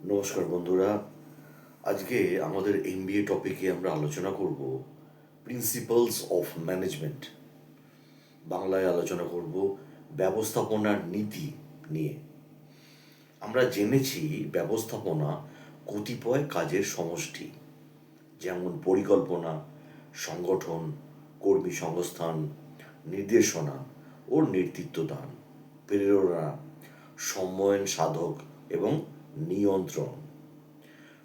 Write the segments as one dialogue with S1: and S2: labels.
S1: নমস্কার বন্ধুরা। আজকে আমাদের এমবিএ টপিকে আমরা আলোচনা করব প্রিন্সিপালস অফ ম্যানেজমেন্ট। বাংলায় আলোচনা করব ব্যবস্থাপনার নীতি নিয়ে। আমরা জেনেছি ব্যবস্থাপনা কতিপয় কাজের সমষ্টি, যেমন পরিকল্পনা, সংগঠন, কর্মী সংস্থান, নির্দেশনা ও নেতৃত্ব দান, প্রেরণা, সম্মোহন সাধক এবং নিয়ন্ত্রণ।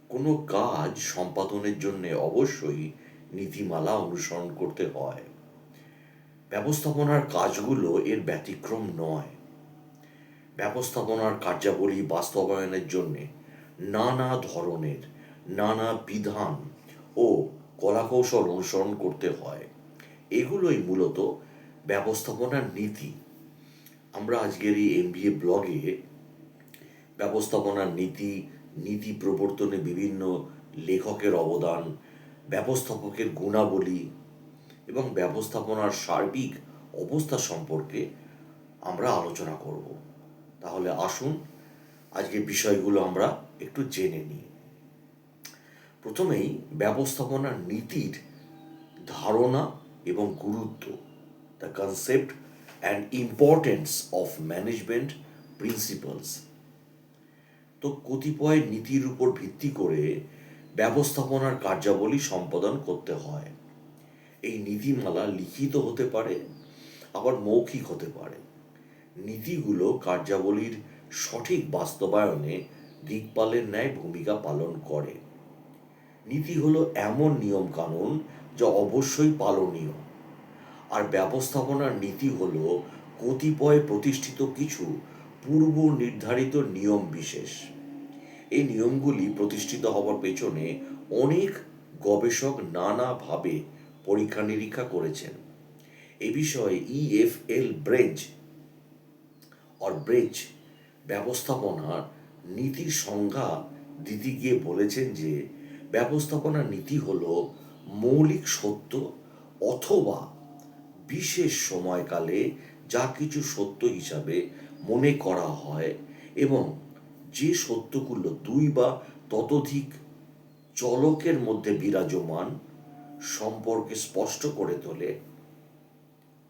S1: কোনো কাজ সম্পাদনের জন্য অবশ্যই নীতিমালা অনুসরণ করতে হয়। ব্যবস্থাপনার কাজগুলো এর ব্যতিক্রম নয়। ব্যবস্থাপনার কার্যাবলী বাস্তবায়নের জন্য নানা ধরনের, নানা বিধান ও কলাকৌশল অনুসরণ করতে হয়। এগুলোই মূলত ব্যবস্থাপনার নীতি। আমরা আজকের এই এমবিএ ব্লগে ব্যবস্থাপনার নীতি, নীতি প্রবর্তনে বিভিন্ন লেখকের অবদান, ব্যবস্থাপকের গুণাবলী এবং ব্যবস্থাপনার সার্বিক অবস্থা সম্পর্কে আমরা আলোচনা করব। তাহলে আসুন আজকে বিষয়গুলো আমরা একটু জেনে নিই। প্রথমেই ব্যবস্থাপনার নীতির ধারণা এবং গুরুত্ব, the concept and importance of management principles. তো কতিপয় নীতির উপর ভিত্তি করে ব্যবস্থাপনার কার্যাবলী সম্পাদন করতে হয়। এই নীতিমালা লিখিত হতে পারে, আবার মৌখিক হতে পারে। নীতিগুলো কার্যাবলীর সঠিক বাস্তবায়নে দিকপালের ন্যায় ভূমিকা পালন করে। নীতি হলো এমন নিয়ম কানুন যা অবশ্যই পালনীয়। আর ব্যবস্থাপনার নীতি হলো কতিপয় প্রতিষ্ঠিত কিছু পূর্ব নির্ধারিত নিয়ম বিশেষ। এই নিয়মগুলি প্রতিষ্ঠিত হওয়ার পেছনে অনেক গবেষক নানাভাবে পরীক্ষা নিরীক্ষা করেছেন। এ বিষয়ে ইএফএল ব্রেজ ব্যবস্থাপনার নীতির সংজ্ঞা দিতে গিয়ে বলেছেন যে ব্যবস্থাপনার নীতি হল মৌলিক সত্য অথবা বিশেষ সময়কালে যা কিছু সত্য হিসাবে মনে করা হয় এবং যে সত্যগুলো দুই বা ততোধিক চলকের মধ্যে বিরাজমান সম্পর্কে স্পষ্ট করে তোলে,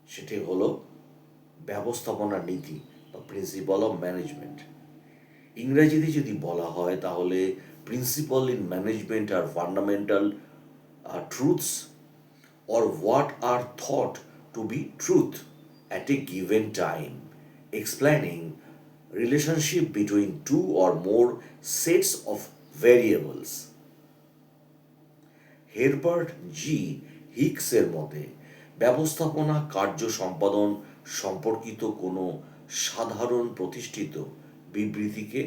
S1: সেটি হলো ব্যবস্থাপনার নীতি বা প্রিন্সিপাল অফ ম্যানেজমেন্ট। ইংরেজিতে যদি বলা হয় তাহলে প্রিন্সিপাল ইন ম্যানেজমেন্ট আর fundamental truths or what are thought to be truth at a given time, explaining relationship between two or more sets of variables. Herbert G হিক্সের মতে ব্যবস্থাপনা কার্য সম্পাদন সম্পর্কিত কোনো সাধারণ প্রতিষ্ঠিত বিবৃতিকে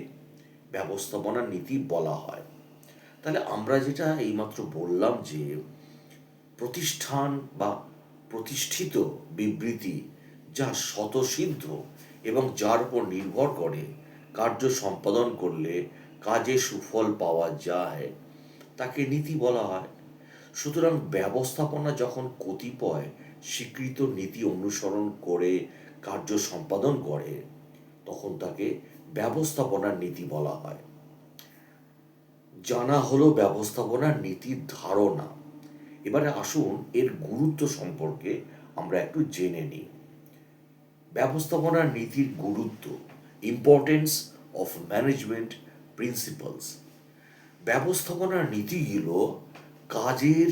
S1: ব্যবস্থাপনার নীতি বলা হয়। তাহলে আমরা যেটা এইমাত্র বললাম যে প্রতিষ্ঠান বা প্রতিষ্ঠিত বিবৃতি যা স্বতঃসিদ্ধ এবং যার উপর নির্ভর করে কার্য সম্পাদন করলে কাজে সুফল পাওয়া যায়, তাকে নীতি বলা হয়। সুতরাং ব্যবস্থাপনা যখন কতিপয় স্বীকৃত নীতি অনুসরণ করে কার্য সম্পাদন করে, তখন তাকে ব্যবস্থাপনার নীতি বলা হয়। জানা হলো ব্যবস্থাপনার নীতির ধারণা। এবারে আসুন এর গুরুত্ব সম্পর্কে আমরা একটু জেনে নিই। ব্যবস্থাপনার নীতির গুরুত্ব, ইম্পর্টেন্স অফ ম্যানেজমেন্ট প্রিন্সিপালস। ব্যবস্থাপনার নীতিগুলো কাজের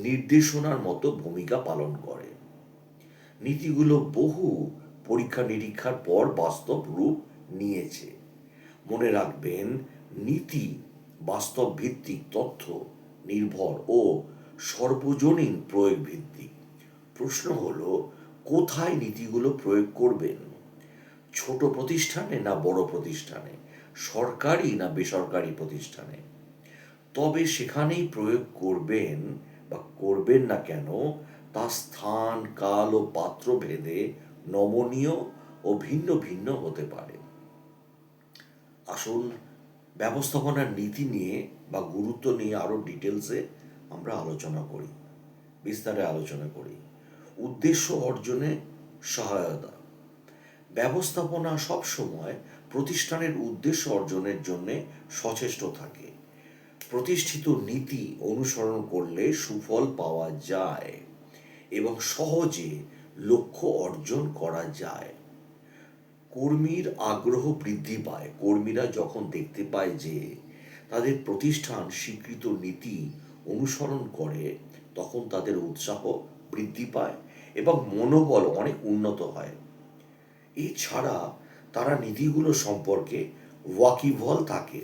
S1: নির্দেশনার মতো ভূমিকা পালন করে। নীতিগুলো বহু পরীক্ষা নিরীক্ষার পর বাস্তব রূপ নিয়েছে। মনে রাখবেন, নীতি বাস্তব ভিত্তিক, তথ্য নির্ভর ও সর্বজনীন প্রয়োগ ভিত্তিক। প্রশ্ন হলো কোথায় নীতিগুলো প্রয়োগ করবেন? ছোট প্রতিষ্ঠানে না বড় প্রতিষ্ঠানে, সরকারি না বেসরকারি প্রতিষ্ঠানে? তবে সেখানেই প্রয়োগ করবেন বা করবেন না কেন, তা স্থান, কাল ও পাত্র ভেদে নমনীয় ও ভিন্ন ভিন্ন হতে পারে। আসুন ব্যবস্থাপনার নীতি নিয়ে বা গুরুত্ব নিয়ে আরো ডিটেলসে আমরা আলোচনা করি, বিস্তারে আলোচনা করি। উদ্দেশ্য অর্জনে সহায়তা। ব্যবস্থাপনা সবসময় প্রতিষ্ঠানের উদ্দেশ্য অর্জনের জন্য সচেষ্ট থাকে। প্রতিষ্ঠিত নীতি অনুসরণ করলে সুফল পাওয়া যায় এবং সহজে লক্ষ্য অর্জন করা যায়। কর্মীর আগ্রহ বৃদ্ধি পায়। কর্মীরা যখন দেখতে পায় যে তাদের প্রতিষ্ঠান স্বীকৃত নীতি অনুসরণ করে, তখন তাদের উৎসাহ বৃদ্ধি পায় এবং মনোবল অনেক উন্নত হয়। এছাড়া তারা নীতিগুলো সম্পর্কে ওয়াকিবহাল থাকে।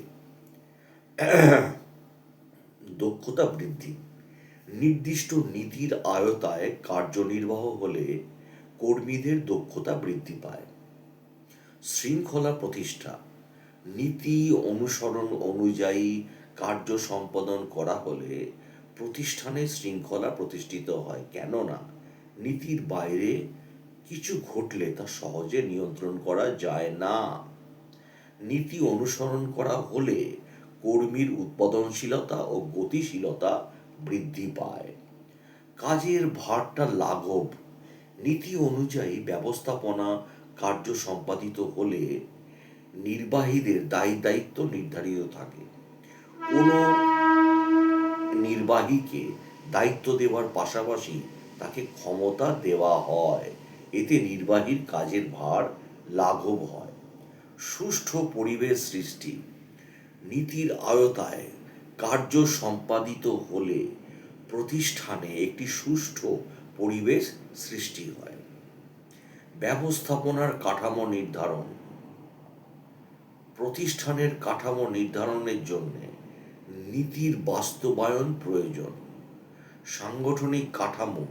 S1: দক্ষতা বৃদ্ধি। নির্দিষ্ট নীতির আয়তায় কার্যনির্বাহ হলে কর্মীদের দক্ষতা বৃদ্ধি পায়। শৃঙ্খলা প্রতিষ্ঠা। নীতি অনুসরণ অনুযায়ী কার্য সম্পাদন করা হলে প্রতিষ্ঠানে শৃঙ্খলা প্রতিষ্ঠিত হয়, কেননা নীতির বাইরে কিছু ঘটলে তা সহজে নিয়ন্ত্রণ করা যায় না। নীতি অনুসরণ করা হলে কর্মীর উৎপাদনশীলতা ও গতিশীলতা বৃদ্ধি পায়। কাজের ভারটা লাঘব। নীতি অনুযায়ী ব্যবস্থাপনা কার্য সম্পাদিত হলে নির্বাহীদের দায়িত্ব নির্ধারিত থাকে। কোনো নির্বাহীকে দায়িত্ব দেওয়ার পাশাপাশি তাকে ক্ষমতা দেওয়া হয়। এতে নির্বাহীর কাজের ভার লাঘব হয়। সুষ্ঠু পরিবেশ সৃষ্টি। নীতির আওতায় কার্য সম্পাদিত হলে প্রতিষ্ঠানে একটি সুষ্ঠু পরিবেশ সৃষ্টি হয়। ব্যবস্থাপনার কাঠামো নির্ধারণ। প্রতিষ্ঠানের কাঠামো নির্ধারণের জন্য নীতির বাস্তবায়ন প্রয়োজন। সাংগঠনিক কাঠামো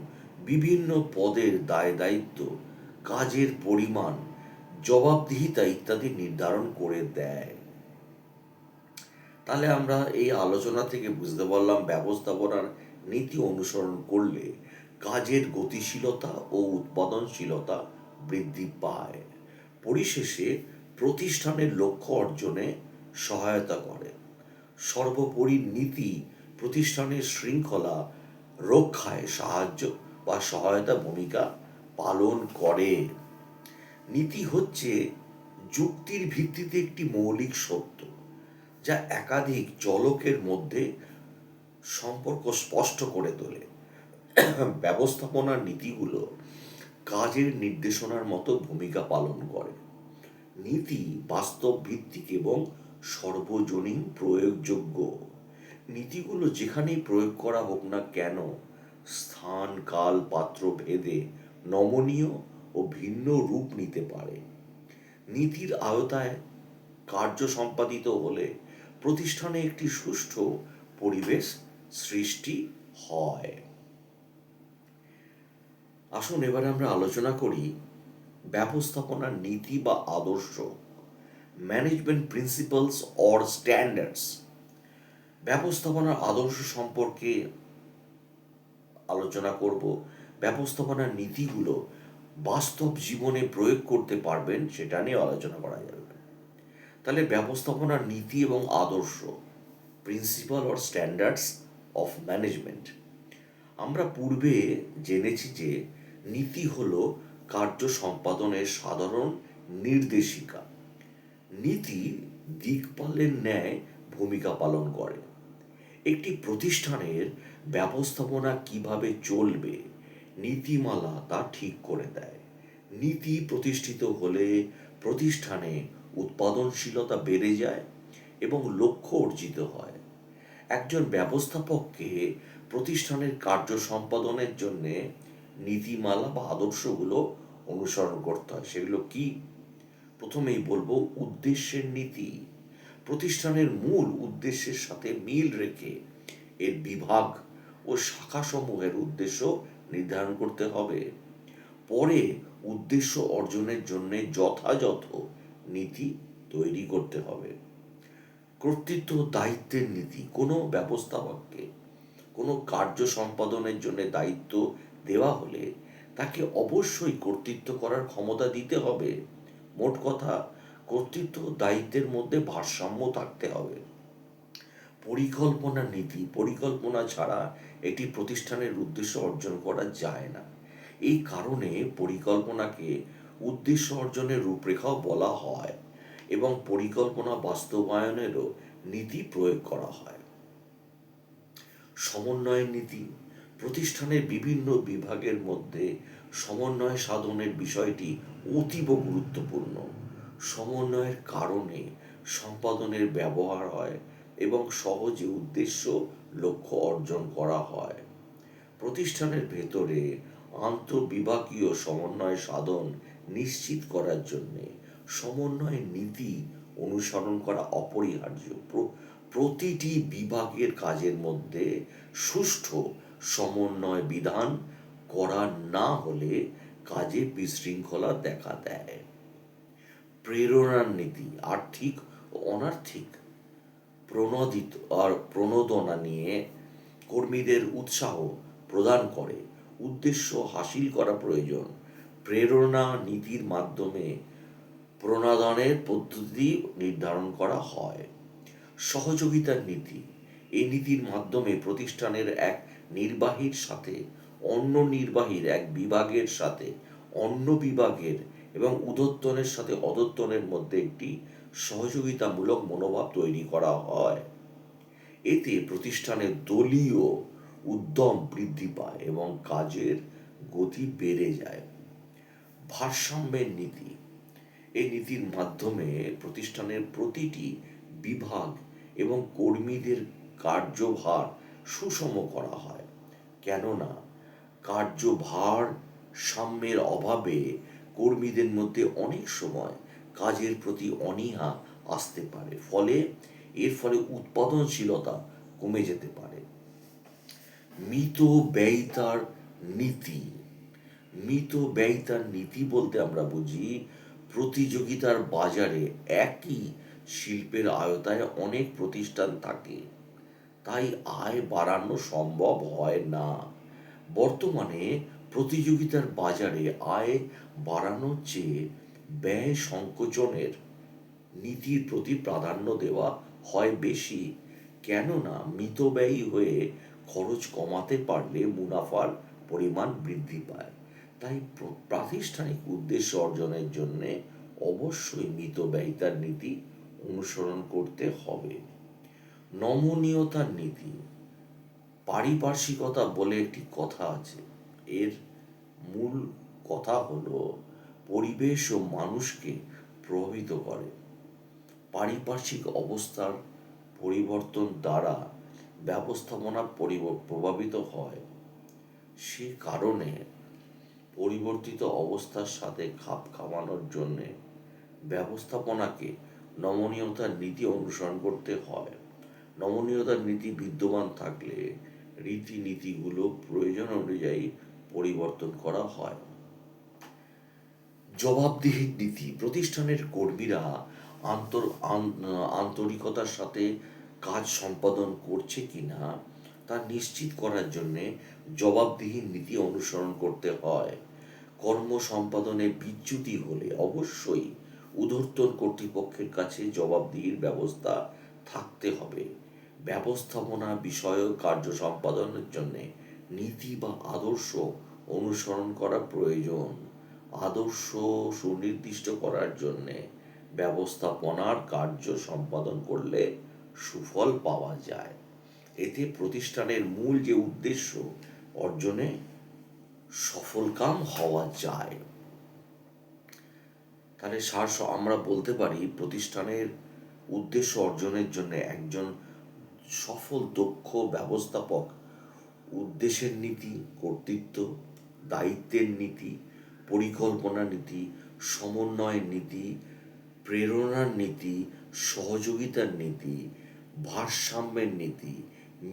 S1: বিভিন্ন পদের দায়িত্ব, কাজের পরিমাণ, জবাবদিহিতা ইত্যাদি নির্ধারণ করে দেয়। তাহলে আমরা এই আলোচনা থেকে বুঝতে পারলাম ব্যবস্থাপনার নীতি অনুসরণ করলে কাজের গতিশীলতা ও উৎপাদনশীলতা বৃদ্ধি পায়। পরিশেষে প্রতিষ্ঠানের লক্ষ্য অর্জনে সহায়তা করে। সর্বোপরি নীতি প্রতিষ্ঠানের শৃঙ্খলা রক্ষায় সাহায্য বা সহায়তা ভূমিকা পালন করে। নীতি হচ্ছে যুক্তির ভিত্তিতে একটি মৌলিক সত্য, যা একাধিক চলকের মধ্যে সম্পর্ক স্পষ্ট করে তোলে। ব্যবস্থাপনার নীতিগুলো কাজের নির্দেশনার মতো ভূমিকা পালন করে। নীতি বাস্তব ভিত্তিক এবং সর্বজনীন প্রয়োগযোগ্য। নীতিগুলো যেখানেই প্রয়োগ করা হোক না কেন, স্থান কাল পাত্র ভেদে নমনীয় ও ভিন্ন রূপ নিতে পারে। নীতির আওতায় কার্য সম্পাদিত হলে প্রতিষ্ঠানে একটি সুষ্ঠু পরিবেশ সৃষ্টি হয়। আসুন এবারে আমরা আলোচনা করি ব্যবস্থাপনার নীতি বা আদর্শ, ম্যানেজমেন্ট প্রিন্সিপালস অর স্ট্যান্ডার্ডস। ব্যবস্থাপনার আদর্শ সম্পর্কে আলোচনা করব। ব্যবস্থাপনার নীতিগুলো বাস্তব জীবনে প্রয়োগ করতে পারবেন সেটা নিয়ে আলোচনা করা যাবে। তাহলে ব্যবস্থাপনার নীতি এবং আদর্শ, principal or standards of management. আমরা পূর্বে জেনেছি যে নীতি হলো কার্য সম্পাদনের সাধারণ নির্দেশিকা। নীতি দিকপালের ন্যায় ভূমিকা পালন করে। একটি প্রতিষ্ঠানের ব্যবস্থাপনা কিভাবে চলবে, নীতিমালা তা ঠিক করে দেয়। নীতি প্রতিষ্ঠিত হলে প্রতিষ্ঠানে উৎপাদনশীলতা বেড়ে যায় এবং লক্ষ্য অর্জিত হয়। একজন ব্যবস্থাপককে প্রতিষ্ঠানের কার্য সম্পাদনের জন্য নীতিমালা বা আদর্শগুলো অনুসরণ করতে হয়। সেগুলো কি? প্রথমেই বলবো উদ্দেশ্যের নীতি। প্রতিষ্ঠানের মূল উদ্দেশ্যের সাথে মিল রেখে এর বিভাগ ও শাখাসমূহের উদ্দেশ্য নির্ধারণ করতে হবে। পরে উদ্দেশ্য অর্জনের জন্য যথাযথ নীতি তৈরি করতে হবে। কর্তৃত্ব ও দায়িত্বের নীতি। কোনো ব্যবস্থাপককে কোনো কার্য সম্পাদনের জন্য দায়িত্ব দেওয়া হলে তাকে অবশ্যই কর্তৃত্ব করার ক্ষমতা দিতে হবে। মোট কথা, কর্তৃত্ব ও দায়িত্বের মধ্যে ভারসাম্য থাকতে হবে। পরিকল্পনা নীতি। পরিকল্পনা ছাড়া একটি প্রতিষ্ঠানের উদ্দেশ্য অর্জন করা যায় না। এই কারণে পরিকল্পনাকে উদ্দেশ্য অর্জনের রূপরেখাও বলা হয়। এবং পরিকল্পনা বাস্তবায়নেরও নীতি প্রয়োগ করা হয়। সমন্বয়ের নীতি প্রতিষ্ঠানের বিভিন্ন বিভাগের মধ্যে সমন্বয় সাধনের বিষয়টি অতীব গুরুত্বপূর্ণ। সমন্বয়ের কারণে সম্পাদনের ব্যবহার হয় এবং সহজে উদ্দেশ্য লক্ষ্য অর্জন করা হয়। প্রতিষ্ঠানের ভেতরে আন্তঃবিভাগীয় সমন্বয় সাধন নিশ্চিত করার জন্য সমন্বয় নীতি অনুসরণ করা অপরিহার্য। প্রতিটি বিভাগের কাজের মধ্যে সুষ্ঠু সমন্বয় বিধান করা না হলে কাজে বিশৃঙ্খলা দেখা দেয়। প্রেরণার নীতি আর্থিক ও অনার্থিক প্রণোদনা নিয়ে কর্মীদের উৎসাহ প্রদান করে উদ্দেশ্য হাসিল করা প্রয়োজন। প্রেরণা নীতির মাধ্যমে প্রণোদনের পদ্ধতি নির্ধারণ করা হয়। সহযোগিতার নীতি এই নীতির মাধ্যমে প্রতিষ্ঠানের এক নির্বাহীর সাথে অন্য নির্বাহীর, এক বিভাগের সাথে অন্য বিভাগের এবং ঊর্ধ্বতনের সাথে অধস্তনের মধ্যে একটি সহযোগিতামূলক মনোভাব তৈরি করা হয়। এতে প্রতিষ্ঠানের দলীয় উদ্যম বৃদ্ধি পায় এবং কাজের গতি বেড়ে যায়। ভারসাম্যের নীতি এই নীতির মাধ্যমে প্রতিষ্ঠানের প্রতিটি বিভাগ এবং কর্মীদের কার্যভার সুষম করা হয়। কেননা কার্যভার সাম্যের অভাবে কর্মীদের মধ্যে অনেক সময় কাজের প্রতি অনীহা আসতে পারে, এর ফলে উৎপাদনশীলতা কমে যেতে পারে। মিতব্যয়িতার নীতি মিতব্যয়িতার নীতি বলতে আমরা বুঝি প্রতিযোগিতার বাজারে একই শিল্পের আওতায় অনেক প্রতিষ্ঠান থাকে, তাই আয় বাড়ানো সম্ভব হয় না। বর্তমানে প্রতিযোগিতার বাজারে আয় বাড়ানোর চেয়ে ব্যয় সংকোচনের নীতির প্রতি প্রাধান্য দেওয়া হয় বেশি। কেননা মিতব্যয়ী হয়ে খরচ কমাতে পারলে মুনাফার পরিমাণ বৃদ্ধি পায়। তাই প্রাতিষ্ঠানিক উদ্দেশ্য অর্জনের জন্য অবশ্যই মিতব্যয়িতার নীতি অনুসরণ করতে হবে। নমনীয়তার নীতি পারিপার্শ্বিকতা বলে একটি কথা আছে। এর মূল কথা হলো পরিবেশ ও মানুষকে প্রভাবিত করে। পারিপার্শ্বিক অবস্থার পরিবর্তন দ্বারা ব্যবস্থাপনা প্রভাবিত হয়। সে কারণে পরিবর্তিত অবস্থার সাথে খাপ খাওয়ানোর জন্যে ব্যবস্থাপনাকে নমনীয়তার নীতি অনুসরণ করতে হয়। নমনীয়তার নীতি বিদ্যমান থাকলে রীতিনীতিগুলো প্রয়োজন অনুযায়ী পরিবর্তন করা হয়। জবাবদিহির নীতি প্রতিষ্ঠানের কর্মীরা আন্তরিকতার সাথে কাজ সম্পাদন করছে কিনা তা নিশ্চিত করার জন্য জবাবদিহির নীতি অনুসরণ করতে হয়। কর্ম সম্পাদনে বিচ্যুতি হলে অবশ্যই ঊর্ধ্বতন কর্তৃপক্ষের কাছে জবাবদিহির ব্যবস্থা থাকতে হবে। ব্যবস্থাপনা বিষয়ক কার্য সম্পাদনের জন্য নীতি বা আদর্শ অনুসরণ করা প্রয়োজন। আদর্শ সুনির্দিষ্ট করার জন্যে ব্যবস্থাপনার কার্য সম্পাদন করলে সুফল পাওয়া যায়। এতে প্রতিষ্ঠানের মূল যে উদ্দেশ্য অর্জনে সফলকাম হওয়া যায়। তাহলে আমরা বলতে পারি প্রতিষ্ঠানের উদ্দেশ্য অর্জনের জন্য একজন সফল দক্ষ ব্যবস্থাপক উদ্দেশ্যের নীতি, কর্তৃত্ব, দায়িত্বের নীতি, পরিকল্পনা নীতি, সমন্বয়ের নীতি, প্রেরণার নীতি, সহযোগিতার নীতি, ভারসাম্যের নীতি,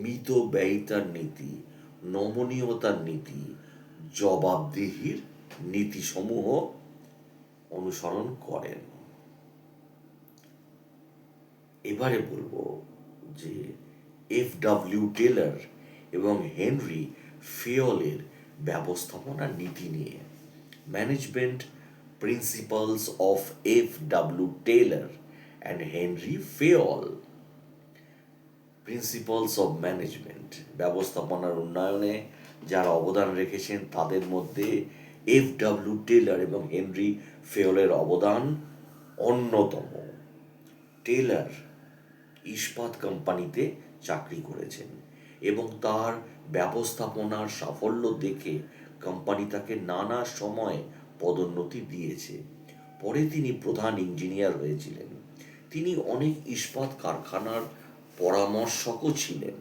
S1: মিতব্যয়িতার নীতি, নমনীয়তার নীতি, জবাবদিহির নীতিসমূহ অনুসরণ করেন। এবারে বলবো যে F.W. টেলর এবং হেনরি ফেয়লের ব্যবস্থাপনা নীতি নিয়ে। Management principles of F.W. Taylor and Henry Fayol. Principles of management ব্যবস্থাপনার উন্নয়নে যারা অবদান রেখেছেন তাদের মধ্যে F.W. টেলর এবং হেনরি ফেয়লের অবদান অন্যতম। টেলর ইস্পাত কোম্পানিতে চাকরি করেছেন এবং তার ব্যবস্থাপনার সাফল্য দেখে কোম্পানি তাকে নানা সময় পদোন্নতি দিয়েছে। পরে তিনি প্রধান ইঞ্জিনিয়ার হয়েছিলেন। তিনি অনেক ইস্পাত কারখানার পরামর্শকও ছিলেন।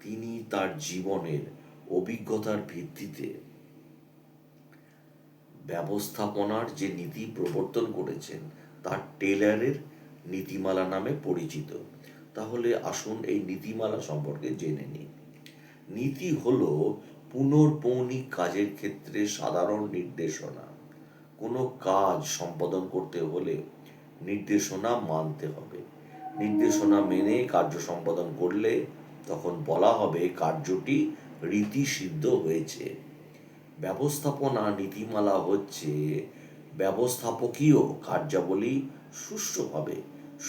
S1: তিনি তার জীবনের অভিজ্ঞতার ভিত্তিতে ব্যবস্থাপনার যে নীতি প্রবর্তন করেছেন তা টেলরের নীতিমালা নামে পরিচিত। তাহলে আসুন এই নীতিমালা সম্পর্কে জেনে নিই। নীতি হলো পুনর্পৌনিক কাজের ক্ষেত্রে সাধারণ নির্দেশনা। কোনো কাজ সম্পাদন করতে হলে নির্দেশনা মানতে হবে। নির্দেশনা মেনে কার্য সম্পাদন করলে তখন বলা হবে কার্যটি রীতিসিদ্ধ হয়েছে। ব্যবস্থাপনা নীতিমালা হচ্ছে ব্যবস্থাপকীয় কার্যাবলী সুষ্ঠুভাবে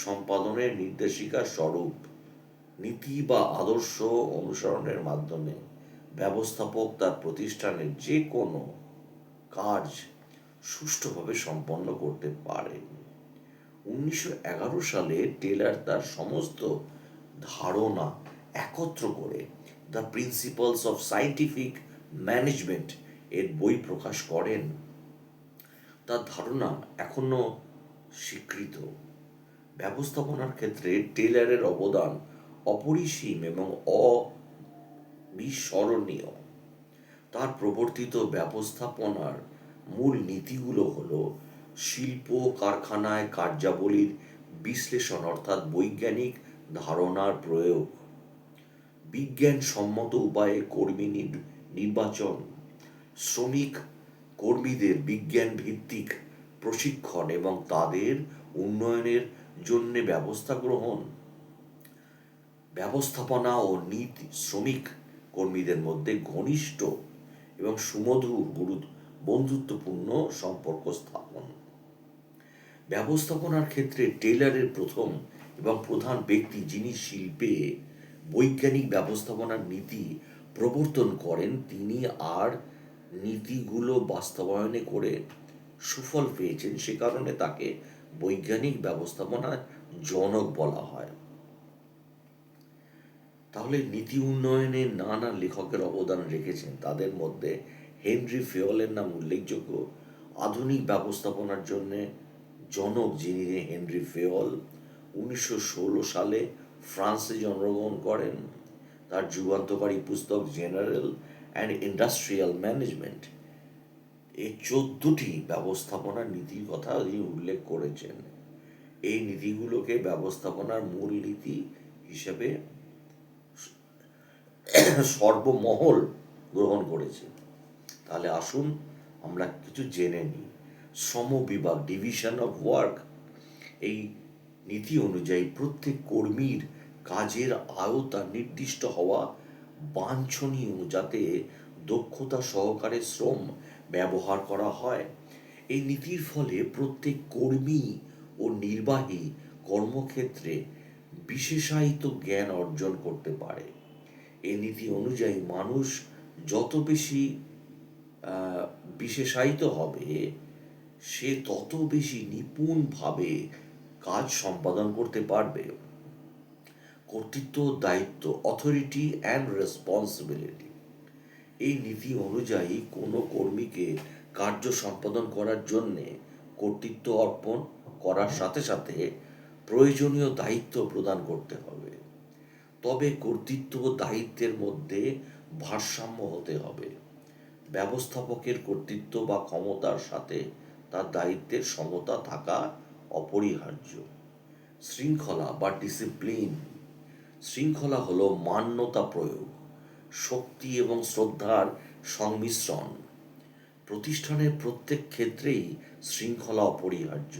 S1: সম্পাদনের নির্দেশিকা স্বরূপ। নীতি বা আদর্শ অনুসরণের মাধ্যমে ব্যবস্থাপক তার প্রতিষ্ঠানের যে কোনো কাজ সুষ্ঠুভাবে সম্পন্ন করতে পারেন। 1911 সালে টেলর তার সমস্ত ধারণা একত্র করে the principles of scientific management এর বই প্রকাশ করেন। তার ধারণা এখনো স্বীকৃত। ব্যবস্থাপনার ক্ষেত্রে টেলরের অবদান অপরিসীম এবং অবিস্মরণীয়। তার প্রবর্তিত ব্যবস্থাপনার মূল নীতিগুলো হলো শিল্প কারখানায় কার্যাবলীর বিশ্লেষণ অর্থাৎ বৈজ্ঞানিক ধারণার প্রয়োগ, বিজ্ঞানসম্মত উপায়ে কর্মী নির্বাচন, শ্রমিক কর্মীদের বিজ্ঞান ভিত্তিক প্রশিক্ষণ এবং তাদের উন্নয়নের জন্য ব্যবস্থা গ্রহণ, ব্যবস্থাপনা ও নীতি শ্রমিক কর্মীদের মধ্যে ঘনিষ্ঠ এবং সুমধুর বন্ধুত্বপূর্ণ সম্পর্ক স্থাপন। ব্যবস্থাপনার ক্ষেত্রে টেলরের প্রথম এবং প্রধান ব্যক্তি যিনি শিল্পে বৈজ্ঞানিক ব্যবস্থাপনার নীতি প্রবর্তন করেন, তিনি আর নীতিগুলো বাস্তবায়নে করে সুফল পেয়েছেন, সে কারণে তাকে বৈজ্ঞানিক ব্যবস্থাপনার জনক বলা হয়। তাহলে নীতি উন্নয়নে নানা লেখকের অবদান রেখেছেন, তাদের মধ্যে হেনরি ফেওলের নাম উল্লেখযোগ্য। আধুনিক ব্যবস্থাপনার জন্য জনক যিনি হেনরি ফেওল 1916 সালে ফ্রান্সে জন্মগ্রহণ করেন। তার যুগান্তকারী পুস্তক জেনারেল অ্যান্ড ইন্ডাস্ট্রিয়াল ম্যানেজমেন্ট এই 14টি ব্যবস্থাপনার নীতির কথা তিনি উল্লেখ করেছেন। এই নীতিগুলোকে ব্যবস্থাপনার মূল নীতি হিসেবে সর্বমহল গ্রহণ করেছে। তাহলে আসুন আমরা কিছু জেনে নিই। শ্রম বিভাগ, ডিভিশন অফ ওয়ার্ক, এই নীতি অনুযায়ী প্রত্যেক কর্মীর কাজের আওতা নির্দিষ্ট হওয়া বাঞ্ছনীয়, যাতে দক্ষতা সহকারে শ্রম ব্যবহার করা হয়। এই নীতির ফলে প্রত্যেক কর্মী ও নির্বাহী কর্মক্ষেত্রে বিশেষায়িত জ্ঞান অর্জন করতে পারে। এই নীতি অনুযায়ী মানুষ যত বেশি বিশেষায়িত হবে, সে তত বেশি নিপুণভাবে কাজ সম্পাদন করতে পারবে। কর্তৃত্ব, দায়িত্ব, অথরিটি অ্যান্ড রেসপন্সিবিলিটি, এই নীতি অনুযায়ী কোনো কর্মীকে কার্য সম্পাদন করার জন্যে কর্তৃত্ব অর্পণ করার সাথে সাথে প্রয়োজনীয় দায়িত্ব প্রদান করতে হবে। তবে কর্তৃত্ব ও দায়িত্বের মধ্যে ভারসাম্য হতে হবে। ব্যবস্থাপকের কর্তৃত্ব বা ক্ষমতার সাথে তার দায়িত্বের সমতা থাকা অপরিহার্য। শৃঙ্খলা বা ডিসিপ্লিন, শৃঙ্খলা হলো মান্যতা প্রয়োগ, শক্তি এবং শ্রদ্ধার সংমিশ্রণ। প্রতিষ্ঠানের প্রত্যেক ক্ষেত্রেই শৃঙ্খলা অপরিহার্য।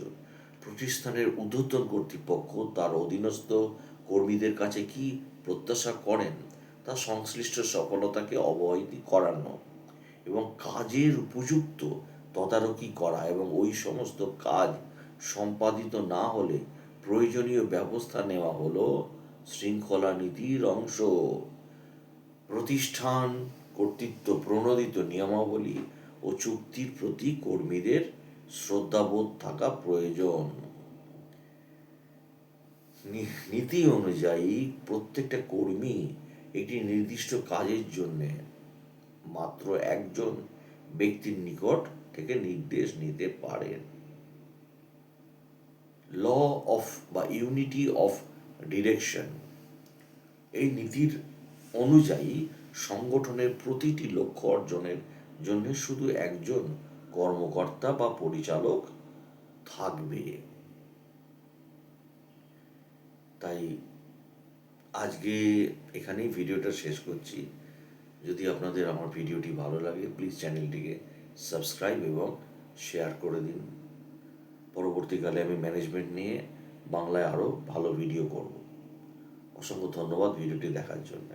S1: প্রতিষ্ঠানের ঊর্ধ্বতন কর্তৃপক্ষ তার অধীনস্থ কর্মীদের কাছে কি প্রত্যাশা করেন তা সংশ্লিষ্ট সফলতাকে অবহিত করানো এবং কাজের উপযুক্ত তদারকি করা, এবং ওই সমস্ত কাজ সম্পাদিত না হলে প্রয়োজনীয় ব্যবস্থা নেওয়া হলো শৃঙ্খলা নীতির অংশ। প্রতিষ্ঠান কর্তৃত্ব প্রণোদিত নিয়মাবলী ও চুক্তির প্রতি কর্মীদের শ্রদ্ধাবোধ থাকা প্রয়োজন। নীতি অনুযায়ী প্রত্যেকটা কর্মী একটি নির্দিষ্ট কাজের জন্যে মাত্র একজন ব্যক্তির নিকট থেকে নির্দেশ নিতে পারেন। ল অফ বা ইউনিটি অফ ডিরেকশন, এই নীতির অনুযায়ী সংগঠনের প্রতিটি লক্ষ্য অর্জনের জন্য শুধু একজন কর্মকর্তা বা পরিচালক থাকবে। তাই আজকে এখানেই ভিডিওটা শেষ করছি। যদি আপনাদের আমার ভিডিওটি ভালো লাগে প্লিজ চ্যানেলটিকে সাবস্ক্রাইব এবং শেয়ার করে দিন। পরবর্তীকালে আমি ম্যানেজমেন্ট নিয়ে বাংলায় আরও ভালো ভিডিও করব। অসংখ্য ধন্যবাদ ভিডিওটি দেখার জন্য।